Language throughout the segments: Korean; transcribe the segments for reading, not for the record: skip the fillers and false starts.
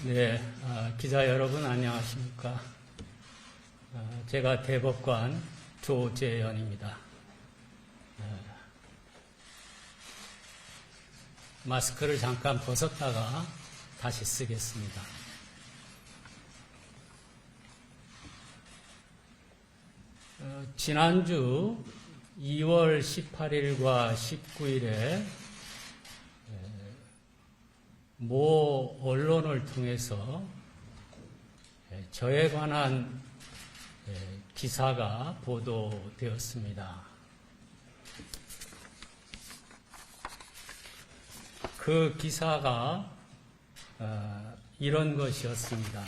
네, 기자 여러분 안녕하십니까? 제가 대법관 조재현입니다. 마스크를 잠깐 벗었다가 다시 쓰겠습니다. 지난주 2월 18일과 19일에 모 언론을 통해서 저에 관한 기사가 보도되었습니다. 그 기사가 이런 것이었습니다.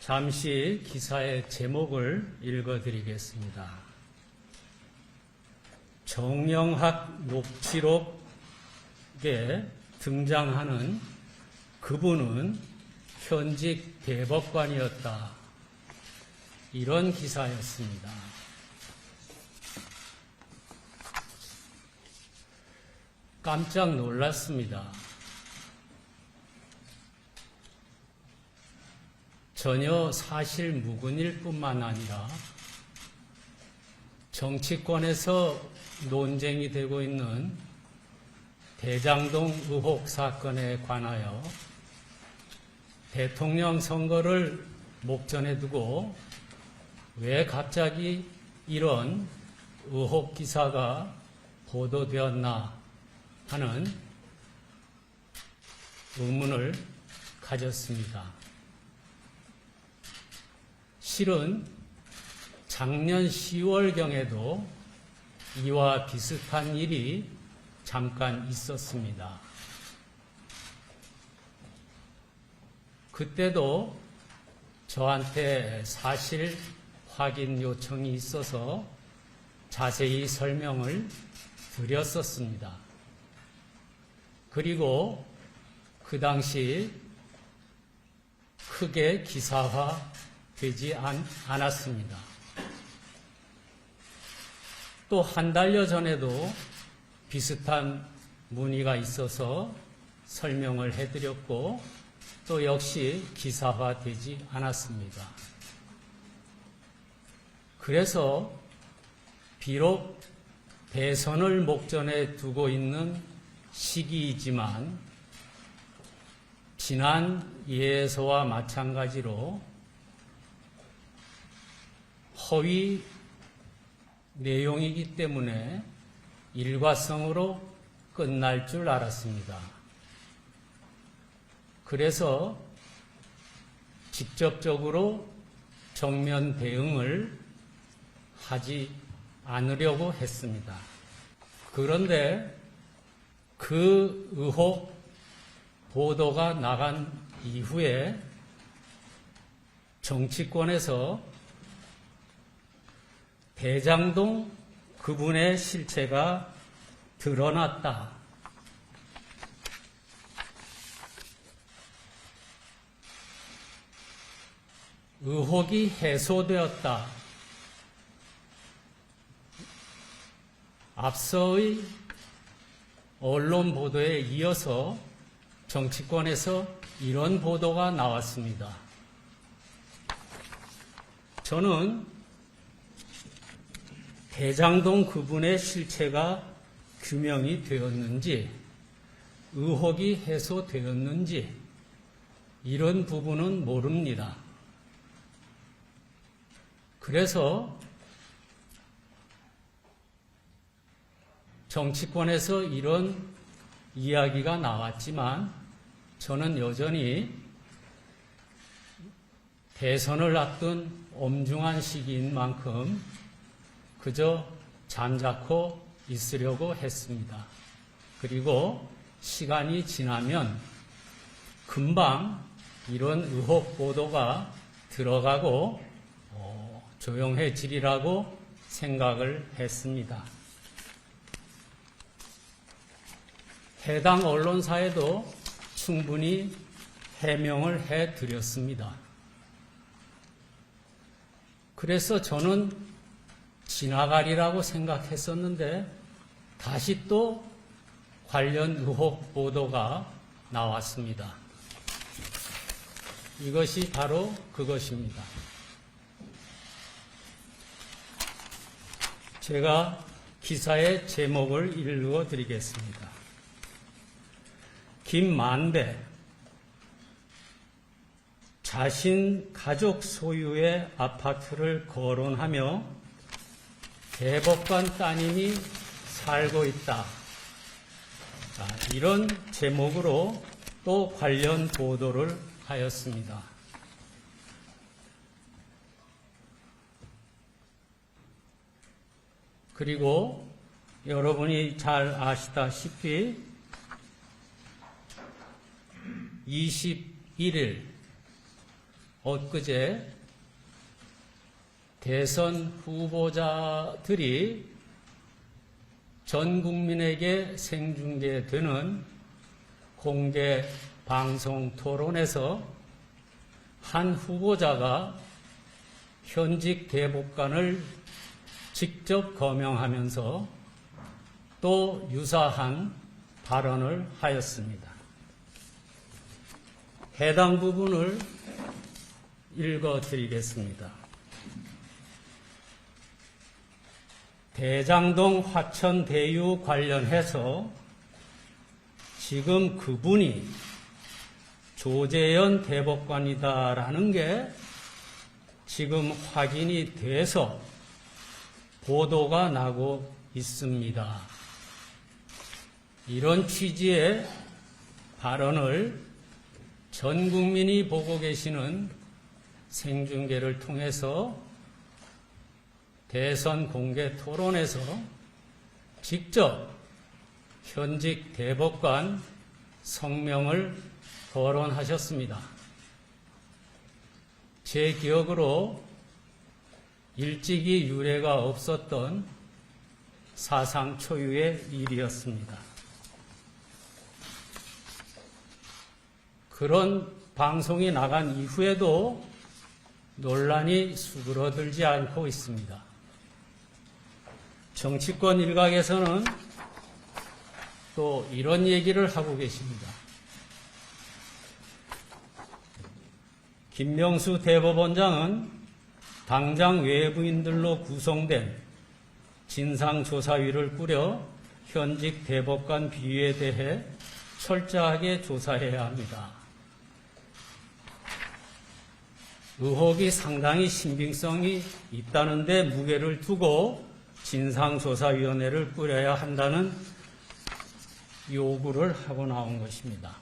잠시 기사의 제목을 읽어드리겠습니다. 정영학 녹취록에 등장하는 그분은 현직 대법관이었다. 이런 기사였습니다. 깜짝 놀랐습니다. 전혀 사실 무근일 뿐만 아니라 정치권에서 논쟁이 되고 있는 대장동 의혹 사건에 관하여 대통령 선거를 목전에 두고 왜 갑자기 이런 의혹 기사가 보도되었나 하는 의문을 가졌습니다. 실은 작년 10월경에도 이와 비슷한 일이 잠깐 있었습니다. 그때도 저한테 사실 확인 요청이 있어서 자세히 설명을 드렸었습니다. 그리고 그 당시 크게 기사화되지 않았습니다. 또 한 달여 전에도 비슷한 문의가 있어서 설명을 해드렸고 또 역시 기사화되지 않았습니다. 그래서 비록 대선을 목전에 두고 있는 시기이지만 지난 예서와 마찬가지로 허위 내용이기 때문에 일과성으로 끝날 줄 알았습니다. 그래서 직접적으로 정면 대응을 하지 않으려고 했습니다. 그런데 그 의혹 보도가 나간 이후에 정치권에서 대장동 그분의 실체가 드러났다. 의혹이 해소되었다. 앞서의 언론 보도에 이어서 정치권에서 이런 보도가 나왔습니다. 저는 대장동 그분의 실체가 규명이 되었는지, 의혹이 해소되었는지 이런 부분은 모릅니다. 그래서 정치권에서 이런 이야기가 나왔지만 저는 여전히 대선을 앞둔 엄중한 시기인 만큼 그저 잠자코 있으려고 했습니다. 그리고 시간이 지나면 금방 이런 의혹 보도가 들어가고 조용해지리라고 생각을 했습니다. 해당 언론사에도 충분히 해명을 해드렸습니다. 그래서 저는 지나가리라고 생각했었는데 다시 또 관련 의혹 보도가 나왔습니다. 이것이 바로 그것입니다. 제가 기사의 제목을 읽어드리겠습니다. 김만배, 자신 가족 소유의 아파트를 거론하며 대법관 따님이 살고 있다. 이런 제목으로 또 관련 보도를 하였습니다. 그리고 여러분이 잘 아시다시피 21일 엊그제 대선 후보자들이 전 국민에게 생중계되는 공개 방송 토론에서 한 후보자가 현직 대법관을 직접 거명하면서 또 유사한 발언을 하였습니다. 해당 부분을 읽어드리겠습니다. 대장동 화천대유 관련해서 지금 그분이 조재현 대법관이다라는 게 지금 확인이 돼서 보도가 나고 있습니다. 이런 취지의 발언을 전 국민이 보고 계시는 생중계를 통해서 대선 공개 토론에서 직접 현직 대법관 성명을 거론하셨습니다. 제 기억으로 일찍이 유례가 없었던 사상 초유의 일이었습니다. 그런 방송이 나간 이후에도 논란이 수그러들지 않고 있습니다. 정치권 일각에서는 또 이런 얘기를 하고 계십니다. 김명수 대법원장은 당장 외부인들로 구성된 진상조사위를 꾸려 현직 대법관 비위에 대해 철저하게 조사해야 합니다. 의혹이 상당히 신빙성이 있다는데 무게를 두고 진상조사위원회를 꾸려야 한다는 요구를 하고 나온 것입니다.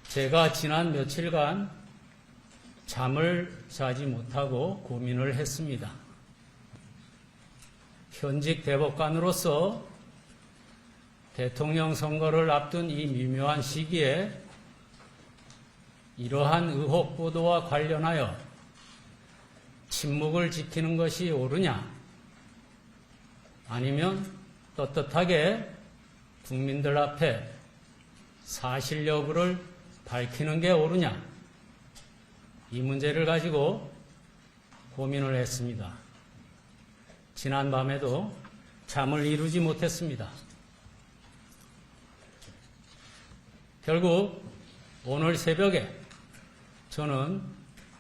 제가 지난 며칠간 잠을 자지 못하고 고민을 했습니다. 현직 대법관으로서 대통령 선거를 앞둔 이 미묘한 시기에 이러한 의혹 보도와 관련하여 침묵을 지키는 것이 옳으냐, 아니면 떳떳하게 국민들 앞에 사실 여부를 밝히는 게 옳으냐, 이 문제를 가지고 고민을 했습니다. 지난 밤에도 잠을 이루지 못했습니다. 결국 오늘 새벽에 저는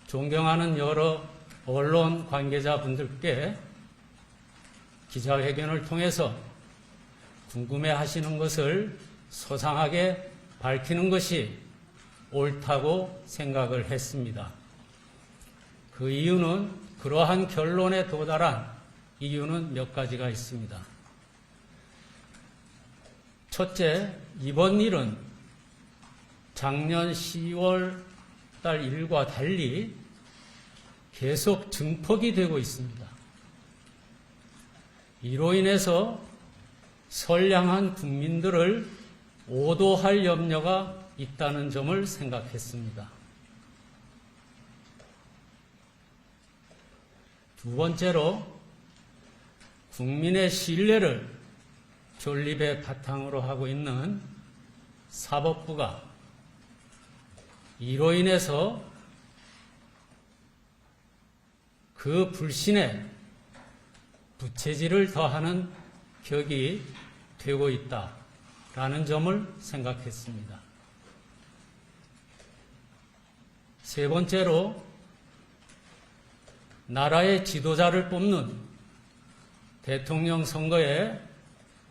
존경하는 여러 언론 관계자분들께 기자회견을 통해서 궁금해하시는 것을 소상하게 밝히는 것이 옳다고 생각을 했습니다. 그 이유는, 그러한 결론에 도달한 이유는 몇 가지가 있습니다. 첫째, 이번 일은 작년 10월 달 일과 달리 계속 증폭이 되고 있습니다. 이로 인해서 선량한 국민들을 오도할 염려가 있다는 점을 생각했습니다. 두 번째로, 국민의 신뢰를 존립의 바탕으로 하고 있는 사법부가 이로 인해서 그 불신에 부채질을 더하는 격이 되고 있다라는 점을 생각했습니다. 세 번째로 나라의 지도자를 뽑는 대통령 선거에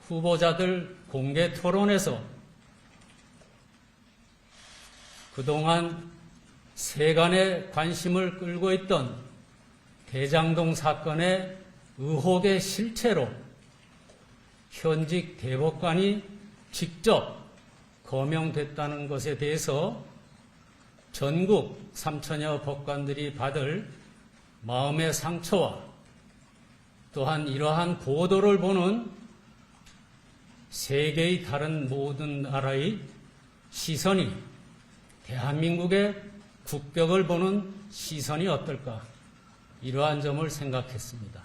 후보자들 공개 토론에서 그동안 세간의 관심을 끌고 있던 대장동 사건의 의혹의 실체로 현직 대법관이 직접 거명됐다는 것에 대해서 전국 3천여 법관들이 받을 마음의 상처와 또한 이러한 보도를 보는 세계의 다른 모든 나라의 시선이 대한민국의 국격을 보는 시선이 어떨까, 이러한 점을 생각했습니다.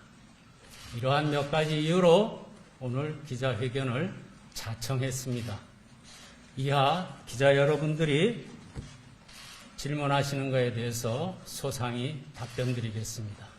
이러한 몇 가지 이유로 오늘 기자회견을 자청했습니다. 이하 기자 여러분들이 질문하시는 것에 대해서 소상히 답변드리겠습니다.